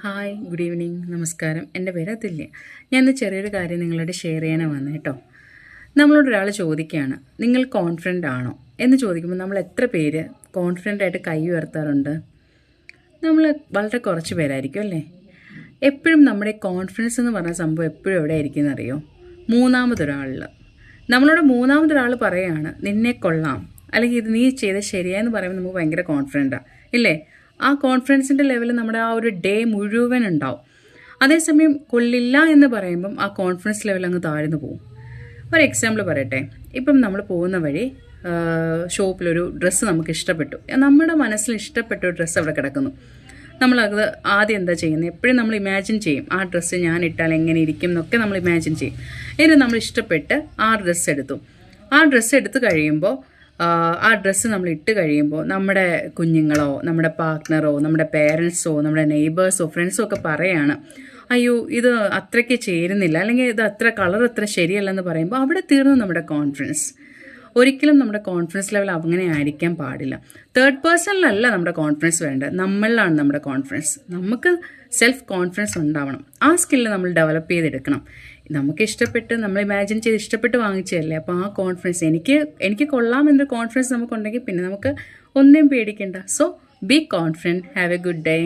Hi, good evening, നമസ്കാരം. എൻ്റെ പേര് അതുല്യ. ഞാനിന്ന് ചെറിയൊരു കാര്യം നിങ്ങളോട് ഷെയർ ചെയ്യാനാണ് വന്നത് കേട്ടോ. നമ്മളോട് ഒരാൾ ചോദിക്കുകയാണ്, നിങ്ങൾ കോൺഫിഡൻ്റ് ആണോ എന്ന് ചോദിക്കുമ്പോൾ നമ്മൾ എത്ര പേര് കോൺഫിഡൻ്റ് ആയിട്ട് കൈ ഉയർത്താറുണ്ട്? നമ്മൾ വളരെ കുറച്ച് പേരായിരിക്കും അല്ലേ. എപ്പോഴും നമ്മുടെ കോൺഫിഡൻസ് എന്ന് പറഞ്ഞ സംഭവം എപ്പോഴും എവിടെ ആയിരിക്കും എന്നറിയോ? മൂന്നാമതൊരാളിൽ. നമ്മളോട് മൂന്നാമതൊരാൾ പറയുകയാണ് നിന്നെ കൊള്ളാം, അല്ലെങ്കിൽ ഇത് നീ ചെയ്ത് ശരിയായെന്ന് പറയുമ്പോൾ നമുക്ക് ഭയങ്കര കോൺഫിഡൻറ്റാണ് ഇല്ലേ. ആ കോൺഫിഡൻസിൻ്റെ ലെവൽ നമ്മുടെ ആ ഒരു ഡേ മുഴുവൻ ഉണ്ടാവും. അതേസമയം കൊള്ളില്ല എന്ന് പറയുമ്പം ആ കോൺഫിഡൻസ് ലെവൽ അങ്ങ് താഴ്ന്നു പോകും. ഒരു എക്സാമ്പിൾ പറയട്ടെ. ഇപ്പം നമ്മൾ പോകുന്ന വഴി ഷോപ്പിലൊരു ഡ്രസ്സ് നമുക്ക് ഇഷ്ടപ്പെട്ടു. നമ്മുടെ മനസ്സിൽ ഇഷ്ടപ്പെട്ട ഒരു ഡ്രസ്സ് അവിടെ കിടക്കുന്നു. നമ്മളത് ആദ്യം എന്താ ചെയ്യുന്നത്? എപ്പോഴും നമ്മൾ ഇമാജിൻ ചെയ്യും, ആ ഡ്രസ്സ് ഞാൻ ഇട്ടാൽ എങ്ങനെ ഇരിക്കും എന്നൊക്കെ നമ്മൾ ഇമാജിൻ ചെയ്യും. എന്നിട്ട് നമ്മൾ ഇഷ്ടപ്പെട്ട് ആ ഡ്രസ്സ് എടുത്തു. ആ ഡ്രസ്സ് എടുത്തു കഴിയുമ്പോൾ ആ ഡ്രസ്സ് നമ്മൾ ഇട്ട് കഴിയുമ്പോൾ നമ്മുടെ കുഞ്ഞുങ്ങളോ നമ്മുടെ പാർട്ട്ണറോ നമ്മുടെ പേരൻസോ നമ്മുടെ നെയ്ബേഴ്സോ ഫ്രണ്ട്സോ ഒക്കെ പറയാണ്, അയ്യോ ഇത് അത്രയ്ക്ക് ചേരുന്നില്ല, അല്ലെങ്കിൽ ഇത് അത്ര കളർ അത്ര ശരിയല്ലെന്ന് പറയുമ്പോൾ അവിടെ തീർന്നു നമ്മുടെ കോൺഫിഡൻസ്. ഒരിക്കലും നമ്മുടെ കോൺഫിഡൻസ് ലെവൽ അങ്ങനെ ആയിരിക്കാൻ പാടില്ല. തേർഡ് പേഴ്സണിലല്ല നമ്മുടെ കോൺഫിഡൻസ് വേണ്ടത്, നമ്മളിലാണ് നമ്മുടെ കോൺഫിഡൻസ്. നമുക്ക് സെൽഫ് കോൺഫിഡൻസ് ഉണ്ടാവണം. ആ സ്കില്ല് നമ്മൾ ഡെവലപ്പ് ചെയ്തെടുക്കണം. നമുക്ക് ഇഷ്ടപ്പെട്ട് നമ്മൾ ഇമാജിൻ ചെയ്ത് ഇഷ്ടപ്പെട്ട് വാങ്ങിച്ചതല്ലേ. അപ്പോൾ ആ കോൺഫിഡൻസ് എനിക്ക് കൊള്ളാമെന്നൊരു കോൺഫിഡൻസ് നമുക്കുണ്ടെങ്കിൽ പിന്നെ നമുക്ക് ഒന്നും പേടിക്കണ്ട. So be confident. Have A good day.